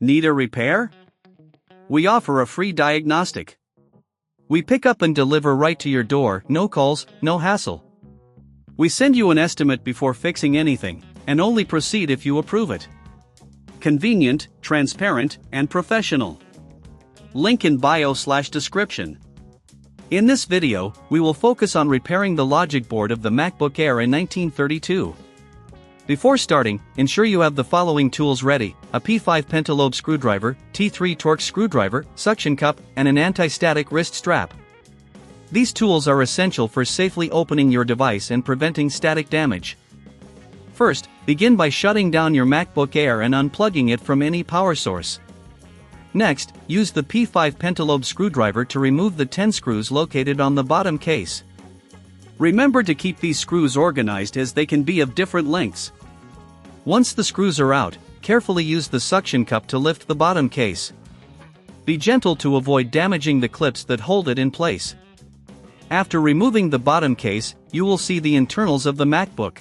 Need a repair? We offer a free diagnostic. We pick up and deliver right to your door, no calls, no hassle. We send you an estimate before fixing anything, and only proceed if you approve it. Convenient, transparent, and professional. Link in bio/description. In this video, we will focus on repairing the logic board of the MacBook Air A1932. Before starting, ensure you have the following tools ready: a P5 pentalobe screwdriver, T3 Torx screwdriver, suction cup, and an anti-static wrist strap. These tools are essential for safely opening your device and preventing static damage. First, begin by shutting down your MacBook Air and unplugging it from any power source. Next, use the P5 pentalobe screwdriver to remove the 10 screws located on the bottom case. Remember to keep these screws organized as they can be of different lengths. Once the screws are out, carefully use the suction cup to lift the bottom case. Be gentle to avoid damaging the clips that hold it in place. After removing the bottom case, you will see the internals of the MacBook.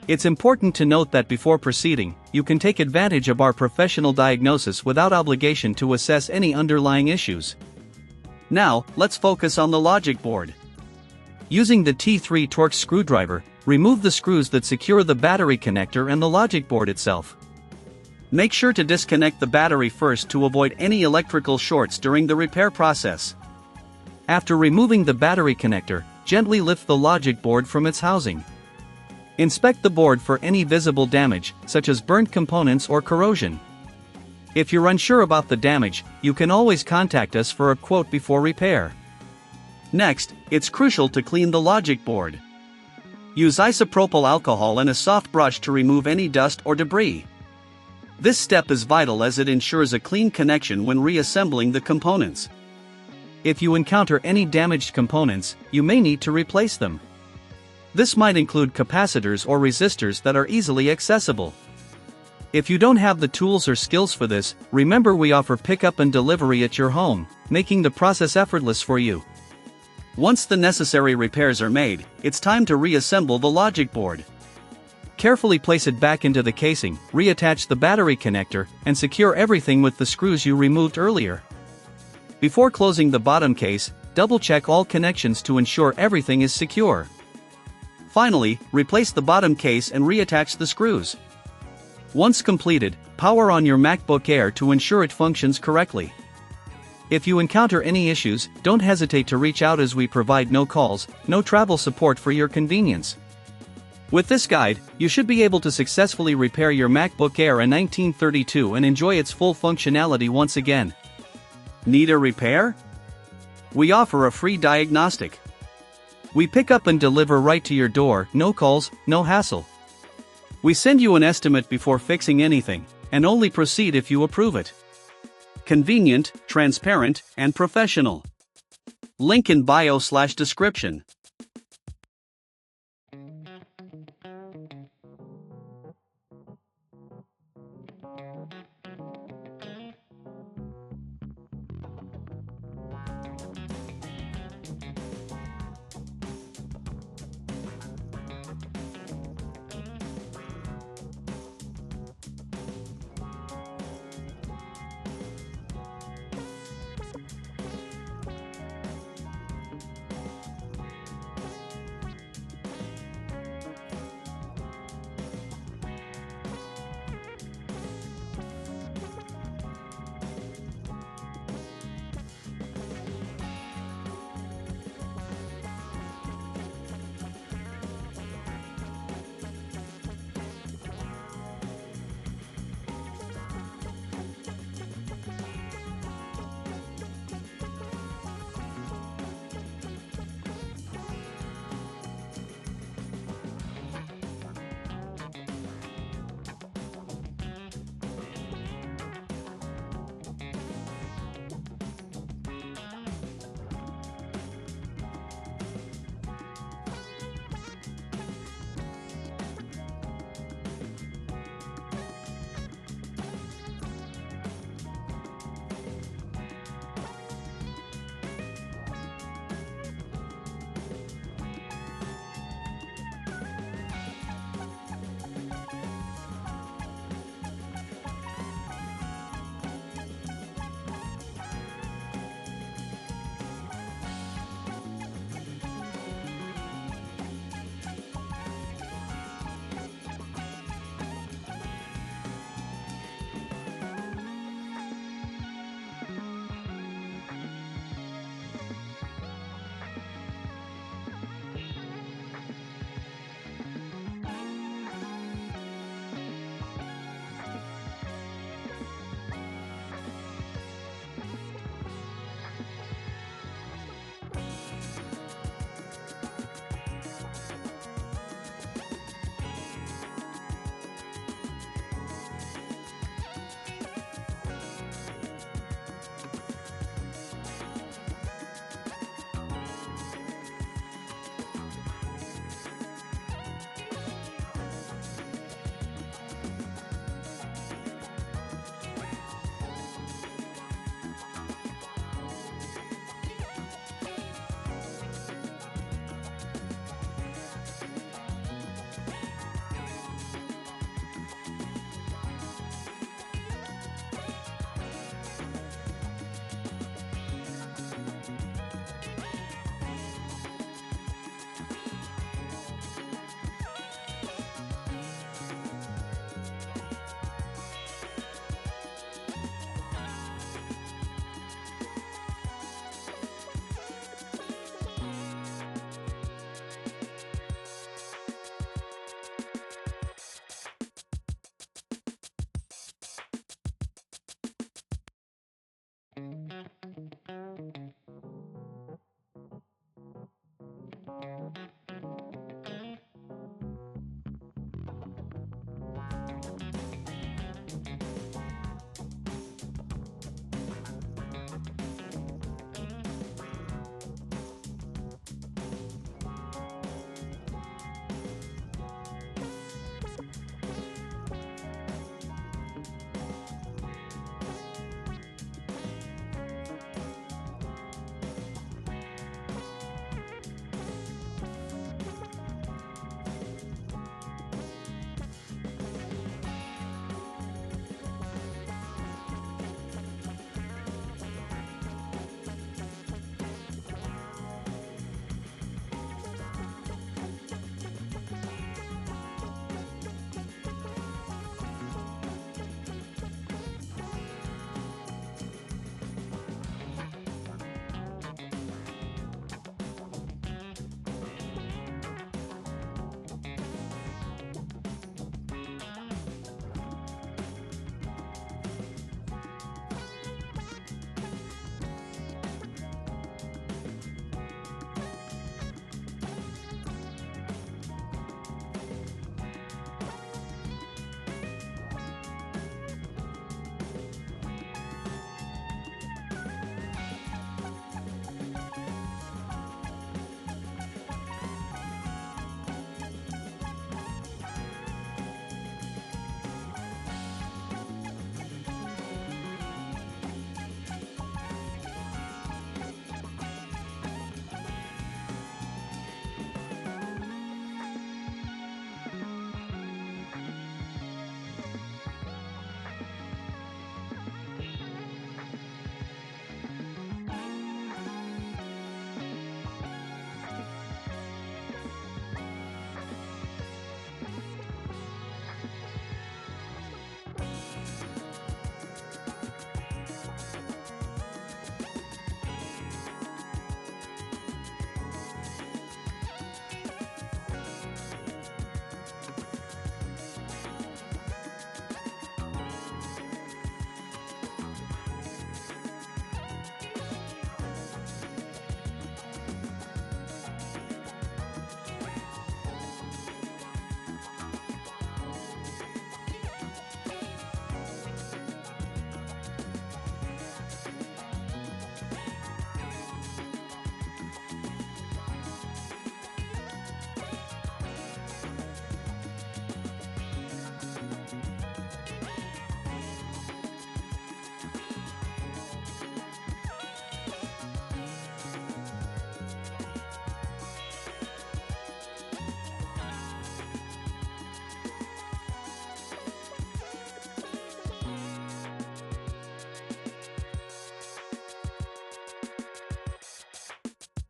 It's important to note that before proceeding, you can take advantage of our professional diagnosis without obligation to assess any underlying issues. Now, let's focus on the logic board. Using the T3 Torx screwdriver, remove the screws that secure the battery connector and the logic board itself. Make sure to disconnect the battery first to avoid any electrical shorts during the repair process. After removing the battery connector, gently lift the logic board from its housing. Inspect the board for any visible damage, such as burnt components or corrosion. If you're unsure about the damage, you can always contact us for a quote before repair. Next, it's crucial to clean the logic board. Use isopropyl alcohol and a soft brush to remove any dust or debris. This step is vital as it ensures a clean connection when reassembling the components. If you encounter any damaged components, you may need to replace them. This might include capacitors or resistors that are easily accessible. If you don't have the tools or skills for this, remember we offer pickup and delivery at your home, making the process effortless for you. Once the necessary repairs are made, it's time to reassemble the logic board. Carefully place it back into the casing, reattach the battery connector, and secure everything with the screws you removed earlier. Before closing the bottom case, double-check all connections to ensure everything is secure. Finally, replace the bottom case and reattach the screws. Once completed, power on your MacBook Air to ensure it functions correctly. If you encounter any issues, don't hesitate to reach out as we provide no calls, no travel support for your convenience. With this guide, you should be able to successfully repair your MacBook Air A1932 and enjoy its full functionality once again. Need a repair? We offer a free diagnostic. We pick up and deliver right to your door, no calls, no hassle. We send you an estimate before fixing anything, and only proceed if you approve it. Convenient, transparent, and professional. Link in bio/description.